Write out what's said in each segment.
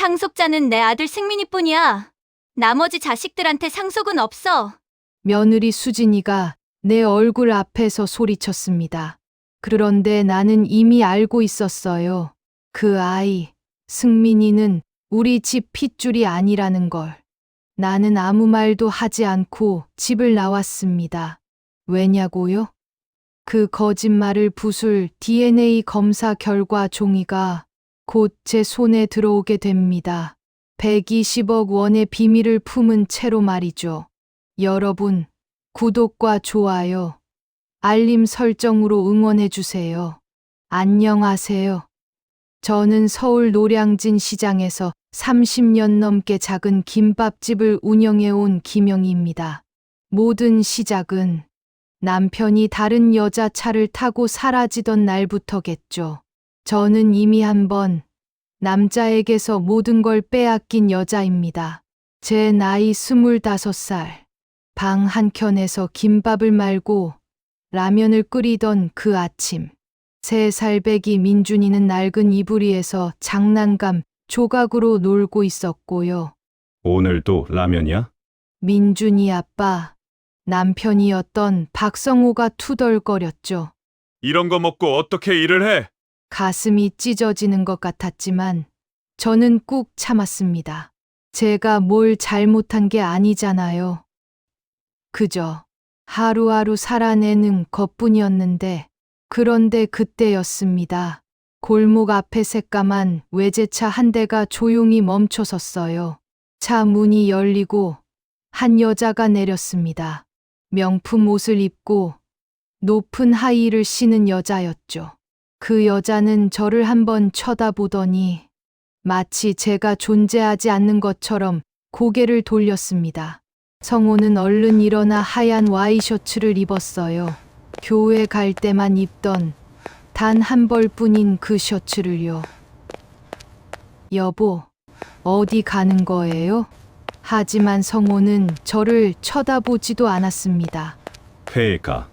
상속자는 내 아들 승민이뿐이야. 나머지 자식들한테 상속은 없어. 며느리 수진이가 내 얼굴 앞에서 소리쳤습니다. 그런데 나는 이미 알고 있었어요. 그 아이, 승민이는 우리 집 핏줄이 아니라는 걸. 나는 아무 말도 하지 않고 집을 나왔습니다. 왜냐고요? 그 거짓말을 부술 DNA 검사 결과 종이가 곧 제 손에 들어오게 됩니다. 120억 원의 비밀을 품은 채로 말이죠. 여러분, 구독과 좋아요, 알림 설정으로 응원해주세요. 안녕하세요. 저는 서울 노량진 시장에서 30년 넘게 작은 김밥집을 운영해온 김영희입니다. 모든 시작은 남편이 다른 여자 차를 타고 사라지던 날부터겠죠. 저는 이미 한번 남자에게서 모든 걸 빼앗긴 여자입니다. 제 나이 25살. 방 한켠에서 김밥을 말고 라면을 끓이던 그 아침. 3살 배기 민준이는 낡은 이불위에서 장난감 조각으로 놀고 있었고요. 오늘도 라면이야? 민준이 아빠, 남편이었던 박성호가 투덜거렸죠. 이런 거 먹고 어떻게 일을 해? 가슴이 찢어지는 것 같았지만 저는 꾹 참았습니다. 제가 뭘 잘못한 게 아니잖아요. 그저 하루하루 살아내는 것뿐이었는데, 그런데 그때였습니다. 골목 앞에 새까만 외제차 한 대가 조용히 멈춰섰어요. 차 문이 열리고 한 여자가 내렸습니다. 명품 옷을 입고 높은 하이힐을 신은 여자였죠. 그 여자는 저를 한번 쳐다보더니 마치 제가 존재하지 않는 것처럼 고개를 돌렸습니다. 성호는 얼른 일어나 하얀 와이셔츠를 입었어요. 교회 갈 때만 입던 단 한 벌뿐인 그 셔츠를요. 여보, 어디 가는 거예요? 하지만 성호는 저를 쳐다보지도 않았습니다. 회의가.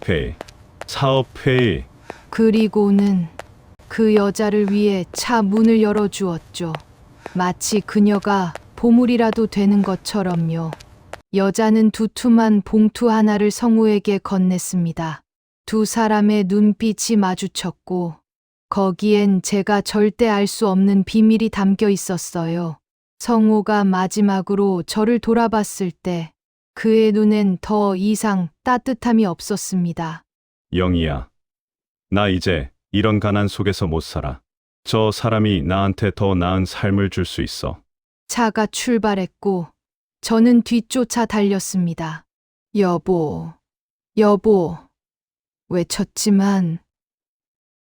회의. 사업회의. 그리고는 그 여자를 위해 차 문을 열어주었죠. 마치 그녀가 보물이라도 되는 것처럼요. 여자는 두툼한 봉투 하나를 성우에게 건넸습니다. 두 사람의 눈빛이 마주쳤고 거기엔 제가 절대 알 수 없는 비밀이 담겨 있었어요. 성우가 마지막으로 저를 돌아봤을 때 그의 눈엔 더 이상 따뜻함이 없었습니다. 영희야. 나 이제 이런 가난 속에서 못 살아. 저 사람이 나한테 더 나은 삶을 줄 수 있어. 차가 출발했고 저는 뒤쫓아 달렸습니다. 여보, 여보, 외쳤지만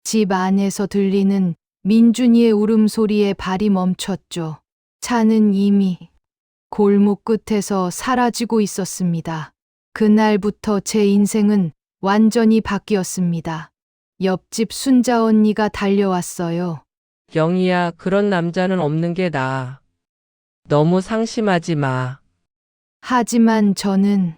집 안에서 들리는 민준이의 울음소리에 발이 멈췄죠. 차는 이미 골목 끝에서 사라지고 있었습니다. 그날부터 제 인생은 완전히 바뀌었습니다. 옆집 순자 언니가 달려왔어요. 영희야, 그런 남자는 없는 게 나아. 너무 상심하지 마. 하지만 저는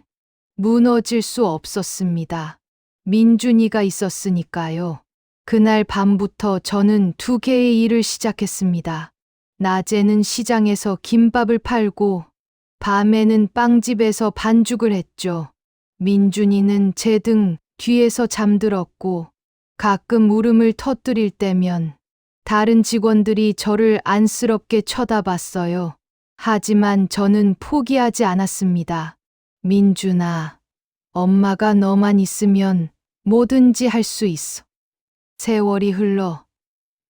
무너질 수 없었습니다. 민준이가 있었으니까요. 그날 밤부터 저는 2개의 일을 시작했습니다. 낮에는 시장에서 김밥을 팔고 밤에는 빵집에서 반죽을 했죠. 민준이는 제 등 뒤에서 잠들었고 가끔 울음을 터뜨릴 때면 다른 직원들이 저를 안쓰럽게 쳐다봤어요. 하지만 저는 포기하지 않았습니다. 민준아, 엄마가 너만 있으면 뭐든지 할 수 있어. 세월이 흘러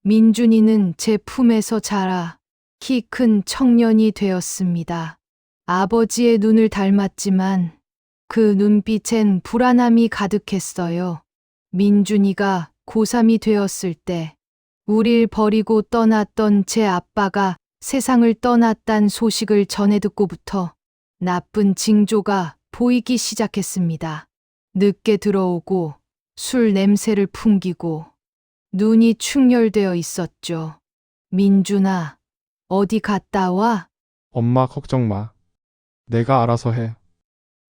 민준이는 제 품에서 자라 키 큰 청년이 되었습니다. 아버지의 눈을 닮았지만 그 눈빛엔 불안함이 가득했어요. 민준이가 고3이 되었을 때 우릴 버리고 떠났던 제 아빠가 세상을 떠났단 소식을 전해 듣고부터 나쁜 징조가 보이기 시작했습니다. 늦게 들어오고 술 냄새를 풍기고 눈이 충혈되어 있었죠. 민준아, 어디 갔다 와? 엄마 걱정 마. 내가 알아서 해.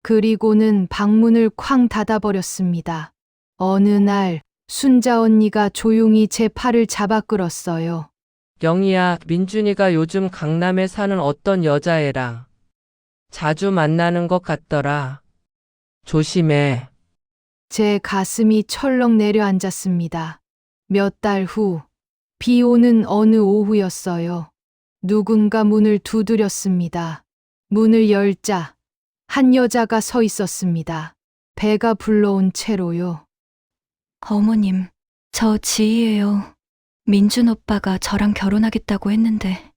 그리고는 방문을 쾅 닫아버렸습니다. 어느 날 순자 언니가 조용히 제 팔을 잡아 끌었어요. 영희야, 민준이가 요즘 강남에 사는 어떤 여자애랑 자주 만나는 것 같더라. 조심해. 제 가슴이 철렁 내려앉았습니다. 몇 달 후, 비 오는 어느 오후였어요. 누군가 문을 두드렸습니다. 문을 열자 한 여자가 서 있었습니다. 배가 불러온 채로요. 어머님, 저 지희예요. 민준 오빠가 저랑 결혼하겠다고 했는데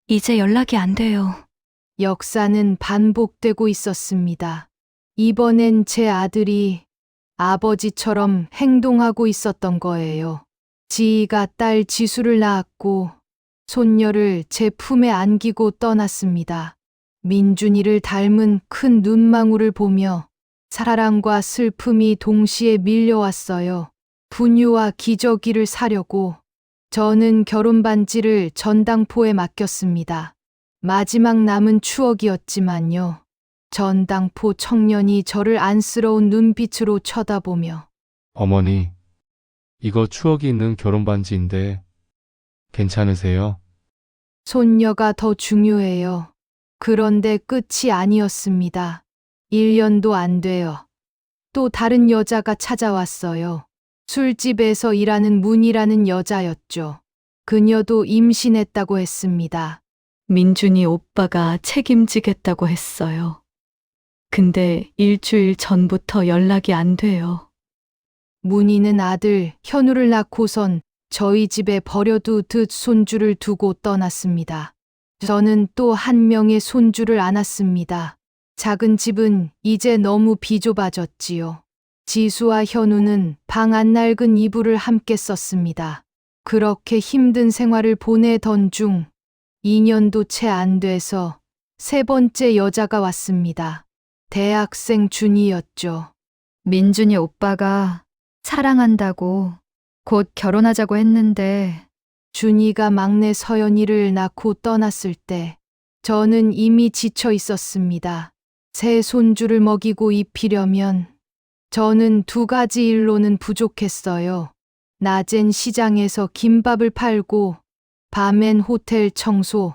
이제 연락이 안 돼요. 역사는 반복되고 있었습니다. 이번엔 제 아들이 아버지처럼 행동하고 있었던 거예요. 지희가 딸 지수를 낳았고 손녀를 제 품에 안기고 떠났습니다. 민준이를 닮은 큰 눈망울을 보며 사랑과 슬픔이 동시에 밀려왔어요. 분유와 기저귀를 사려고 저는 결혼 반지를 전당포에 맡겼습니다. 마지막 남은 추억이었지만요. 전당포 청년이 저를 안쓰러운 눈빛으로 쳐다보며 어머니, 이거 추억이 있는 결혼 반지인데 괜찮으세요? 손녀가 더 중요해요. 그런데 끝이 아니었습니다. 1년도 안 돼요. 또 다른 여자가 찾아왔어요. 술집에서 일하는 문이라는 여자였죠. 그녀도 임신했다고 했습니다. 민준이 오빠가 책임지겠다고 했어요. 근데 일주일 전부터 연락이 안 돼요. 문희는 아들 현우를 낳고선 저희 집에 버려두듯 손주를 두고 떠났습니다. 저는 또 한 명의 손주를 안았습니다. 작은 집은 이제 너무 비좁아졌지요. 지수와 현우는 방 안 낡은 이불을 함께 썼습니다. 그렇게 힘든 생활을 보내던 중 2년도 채 안 돼서 세 번째 여자가 왔습니다. 대학생 준이였죠. 민준이 오빠가 사랑한다고 곧 결혼하자고 했는데 준이가 막내 서연이를 낳고 떠났을 때 저는 이미 지쳐 있었습니다. 새 손주를 먹이고 입히려면 저는 두 가지 일로는 부족했어요. 낮엔 시장에서 김밥을 팔고 밤엔 호텔 청소,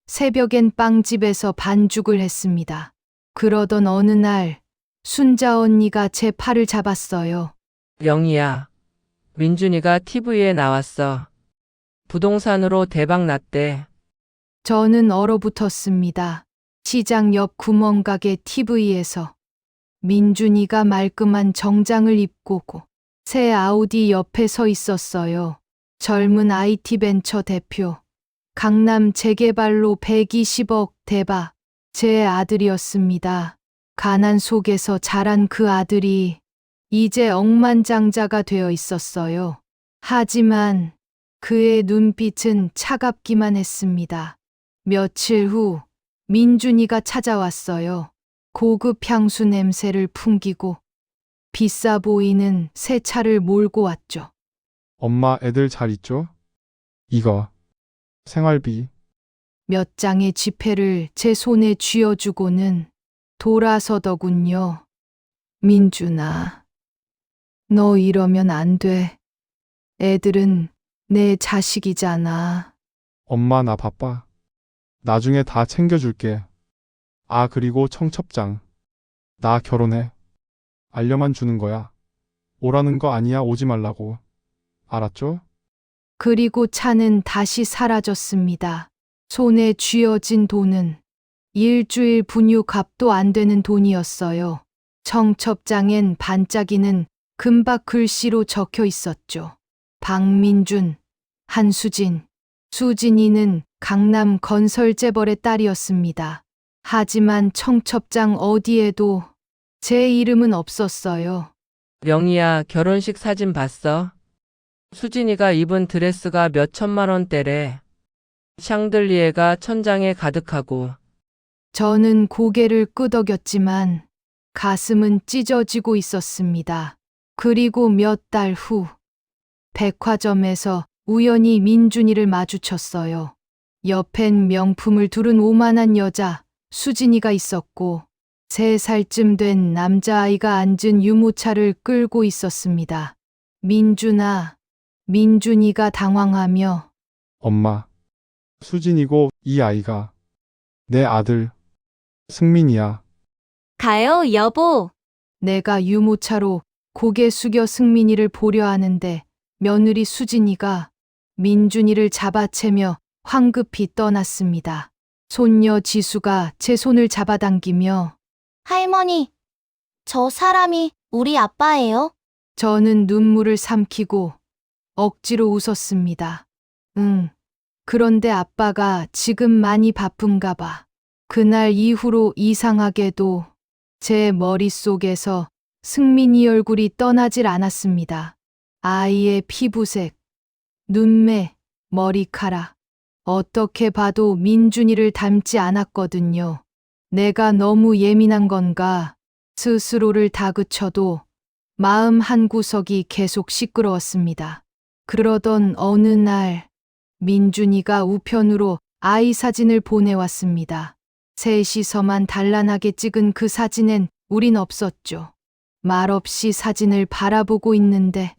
새벽엔 빵집에서 반죽을 했습니다. 그러던 어느 날 순자 언니가 제 팔을 잡았어요. 영희야, 민준이가 TV에 나왔어. 부동산으로 대박 났대. 저는 얼어붙었습니다. 시장 옆 구멍가게 TV에서 민준이가 말끔한 정장을 입고 새 아우디 옆에 서 있었어요. 젊은 IT 벤처 대표. 강남 재개발로 120억 대박. 제 아들이었습니다. 가난 속에서 자란 그 아들이 이제 억만장자가 되어 있었어요. 하지만 그의 눈빛은 차갑기만 했습니다. 며칠 후 민준이가 찾아왔어요. 고급 향수 냄새를 풍기고 비싸 보이는 새 차를 몰고 왔죠. 엄마, 애들 잘 있죠? 이거 생활비. 몇 장의 지폐를 제 손에 쥐어주고는 돌아서더군요. 민준아, 너 이러면 안 돼. 애들은 내 자식이잖아. 엄마, 나 바빠. 나중에 다 챙겨줄게. 아, 그리고 청첩장. 나 결혼해. 알려만 주는 거야. 오라는 거 아니야, 오지 말라고. 알았죠? 그리고 차는 다시 사라졌습니다. 손에 쥐어진 돈은 일주일 분유 값도 안 되는 돈이었어요. 청첩장엔 반짝이는 금박 글씨로 적혀 있었죠. 박민준, 한수진. 수진이는 강남 건설재벌의 딸이었습니다. 하지만 청첩장 어디에도 제 이름은 없었어요. 영희야, 결혼식 사진 봤어? 수진이가 입은 드레스가 몇 천만 원대래. 샹들리에가 천장에 가득하고. 저는 고개를 끄덕였지만 가슴은 찢어지고 있었습니다. 그리고 몇 달 후 백화점에서 우연히 민준이를 마주쳤어요. 옆엔 명품을 두른 오만한 여자 수진이가 있었고 3살쯤 된 남자아이가 앉은 유모차를 끌고 있었습니다. 민준아, 민준이가 당황하며 엄마, 수진이고 이 아이가 내 아들 승민이야. 가요, 여보. 내가 유모차로 고개 숙여 승민이를 보려 하는데 며느리 수진이가 민준이를 잡아채며 황급히 떠났습니다. 손녀 지수가 제 손을 잡아당기며 할머니, 저 사람이 우리 아빠예요? 저는 눈물을 삼키고 억지로 웃었습니다. 응. 그런데 아빠가 지금 많이 바쁜가 봐. 그날 이후로 이상하게도 제 머릿속에서 승민이 얼굴이 떠나질 않았습니다. 아이의 피부색, 눈매, 머리카락. 어떻게 봐도 민준이를 닮지 않았거든요. 내가 너무 예민한 건가 스스로를 다그쳐도 마음 한구석이 계속 시끄러웠습니다. 그러던 어느 날 민준이가 우편으로 아이 사진을 보내왔습니다. 셋이서만 단란하게 찍은 그 사진엔 우린 없었죠. 말없이 사진을 바라보고 있는데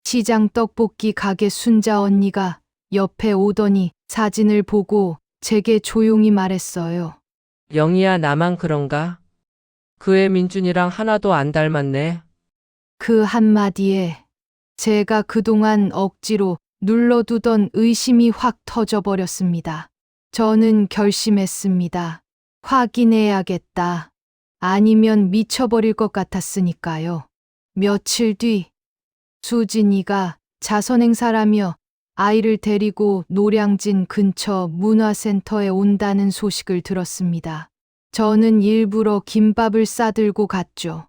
시장 떡볶이 가게 순자 언니가 옆에 오더니 사진을 보고 제게 조용히 말했어요. 영희야, 나만 그런가? 그 애 민준이랑 하나도 안 닮았네. 그 한마디에 제가 그동안 억지로 눌러두던 의심이 확 터져버렸습니다. 저는 결심했습니다. 확인해야겠다. 아니면 미쳐버릴 것 같았으니까요. 며칠 뒤 수진이가 자선행사라며 아이를 데리고 노량진 근처 문화센터에 온다는 소식을 들었습니다. 저는 일부러 김밥을 싸들고 갔죠.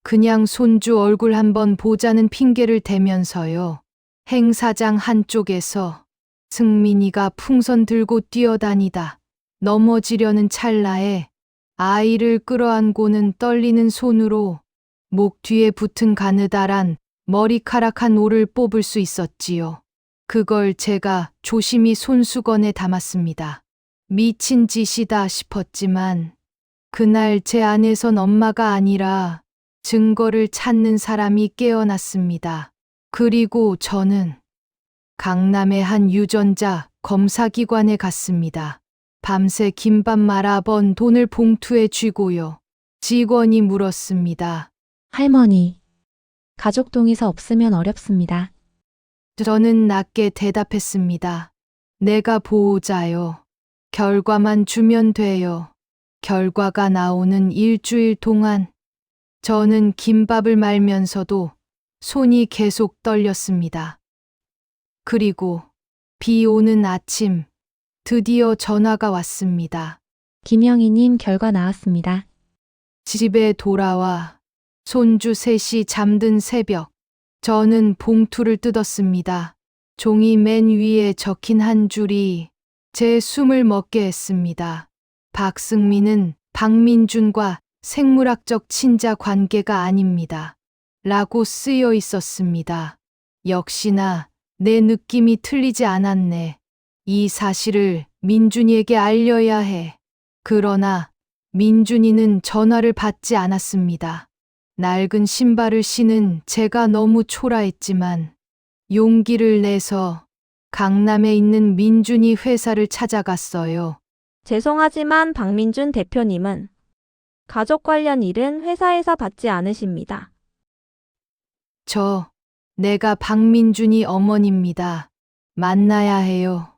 그냥 손주 얼굴 한번 보자는 핑계를 대면서요. 행사장 한쪽에서 승민이가 풍선 들고 뛰어다니다 넘어지려는 찰나에 아이를 끌어안고는 떨리는 손으로 목 뒤에 붙은 가느다란 머리카락 올을 뽑을 수 있었지요. 그걸 제가 조심히 손수건에 담았습니다. 미친 짓이다 싶었지만 그날 제 안에선 엄마가 아니라 증거를 찾는 사람이 깨어났습니다. 그리고 저는 강남의 한 유전자 검사기관에 갔습니다. 밤새 김밥 말아번 돈을 봉투에 쥐고요. 직원이 물었습니다. 할머니, 가족 동의서 없으면 어렵습니다. 저는 낮게 대답했습니다. 내가 보호자요. 결과만 주면 돼요. 결과가 나오는 일주일 동안 저는 김밥을 말면서도 손이 계속 떨렸습니다. 그리고 비 오는 아침 드디어 전화가 왔습니다. 김영희님 결과 나왔습니다. 집에 돌아와 손주 셋이 잠든 새벽, 저는 봉투를 뜯었습니다. 종이 맨 위에 적힌 한 줄이 제 숨을 먹게 했습니다. 박승민은 박민준과 생물학적 친자 관계가 아닙니다. 라고 쓰여 있었습니다. 역시나 내 느낌이 틀리지 않았네. 이 사실을 민준이에게 알려야 해. 그러나 민준이는 전화를 받지 않았습니다. 낡은 신발을 신은 제가 너무 초라했지만 용기를 내서 강남에 있는 민준이 회사를 찾아갔어요. 죄송하지만 박민준 대표님은 가족 관련 일은 회사에서 받지 않으십니다. 내가 박민준이 어머니입니다. 만나야 해요.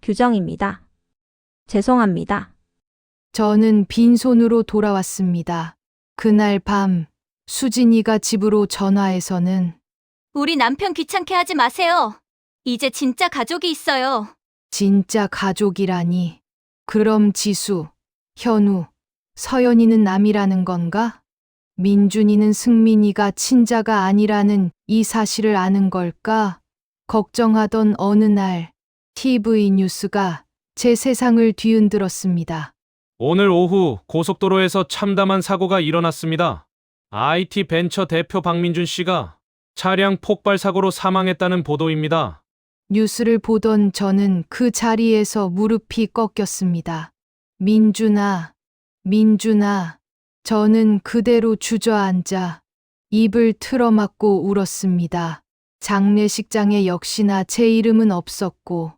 규정입니다. 죄송합니다. 저는 빈손으로 돌아왔습니다. 그날 밤 수진이가 집으로 전화해서는 우리 남편 귀찮게 하지 마세요. 이제 진짜 가족이 있어요. 진짜 가족이라니. 그럼 지수, 현우, 서연이는 남이라는 건가? 민준이는 승민이가 친자가 아니라는 이 사실을 아는 걸까? 걱정하던 어느 날 TV 뉴스가 제 세상을 뒤흔들었습니다. 오늘 오후 고속도로에서 참담한 사고가 일어났습니다. IT 벤처 대표 박민준 씨가 차량 폭발 사고로 사망했다는 보도입니다. 뉴스를 보던 저는 그 자리에서 무릎이 꺾였습니다. 민준아, 민준아. 저는 그대로 주저앉아 입을 틀어막고 울었습니다. 장례식장에 역시나 제 이름은 없었고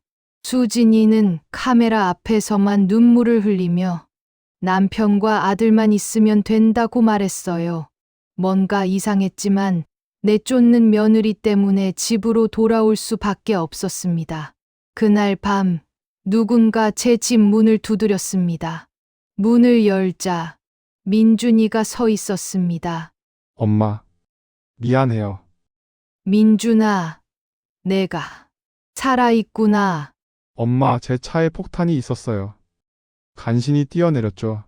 수진이는 카메라 앞에서만 눈물을 흘리며 남편과 아들만 있으면 된다고 말했어요. 뭔가 이상했지만 내쫓는 며느리 때문에 집으로 돌아올 수밖에 없었습니다. 그날 밤 누군가 제 집 문을 두드렸습니다. 문을 열자 민준이가 서 있었습니다. 엄마, 미안해요. 민준아, 내가 살아있구나. 엄마, 제 차에 폭탄이 있었어요. 간신히 뛰어내렸죠.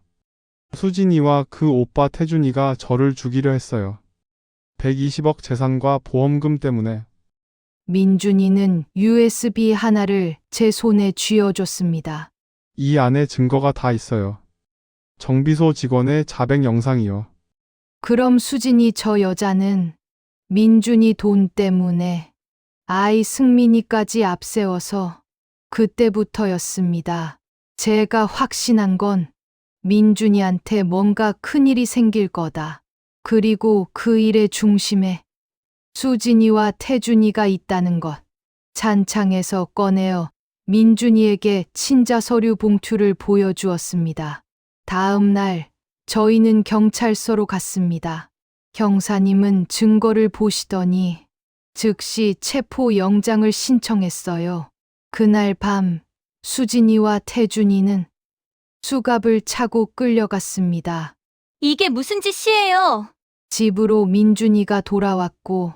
수진이와 그 오빠 태준이가 저를 죽이려 했어요. 120억 재산과 보험금 때문에. 민준이는 USB 하나를 제 손에 쥐어줬습니다. 이 안에 증거가 다 있어요. 정비소 직원의 자백 영상이요. 그럼 수진이 저 여자는 민준이 돈 때문에 아이 승민이까지 앞세워서 그때부터였습니다. 제가 확신한 건 민준이한테 뭔가 큰일이 생길 거다. 그리고 그 일의 중심에 수진이와 태준이가 있다는 것. 찬창에서 꺼내어 민준이에게 친자 서류 봉투를 보여주었습니다. 다음 날 저희는 경찰서로 갔습니다. 형사님은 증거를 보시더니 즉시 체포 영장을 신청했어요. 그날 밤 수진이와 태준이는 수갑을 차고 끌려갔습니다. 이게 무슨 짓이에요? 집으로 민준이가 돌아왔고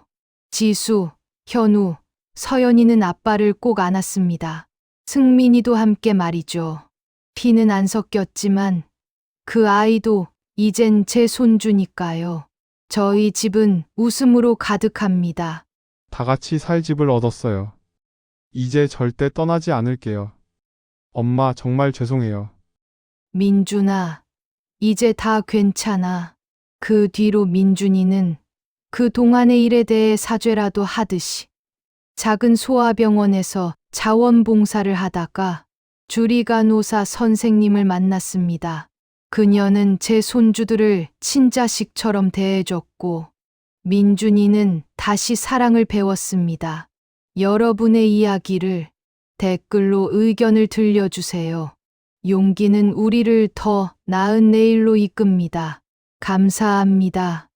지수, 현우, 서연이는 아빠를 꼭 안았습니다. 승민이도 함께 말이죠. 피는 안 섞였지만 그 아이도 이젠 제 손주니까요. 저희 집은 웃음으로 가득합니다. 다 같이 살 집을 얻었어요. 이제 절대 떠나지 않을게요. 엄마, 정말 죄송해요. 민준아, 이제 다 괜찮아. 그 뒤로 민준이는 그 동안의 일에 대해 사죄라도 하듯이 작은 소아병원에서 자원봉사를 하다가 주리간호사 선생님을 만났습니다. 그녀는 제 손주들을 친자식처럼 대해줬고 민준이는 다시 사랑을 배웠습니다. 여러분의 이야기를 댓글로 의견을 들려주세요. 용기는 우리를 더 나은 내일로 이끕니다. 감사합니다.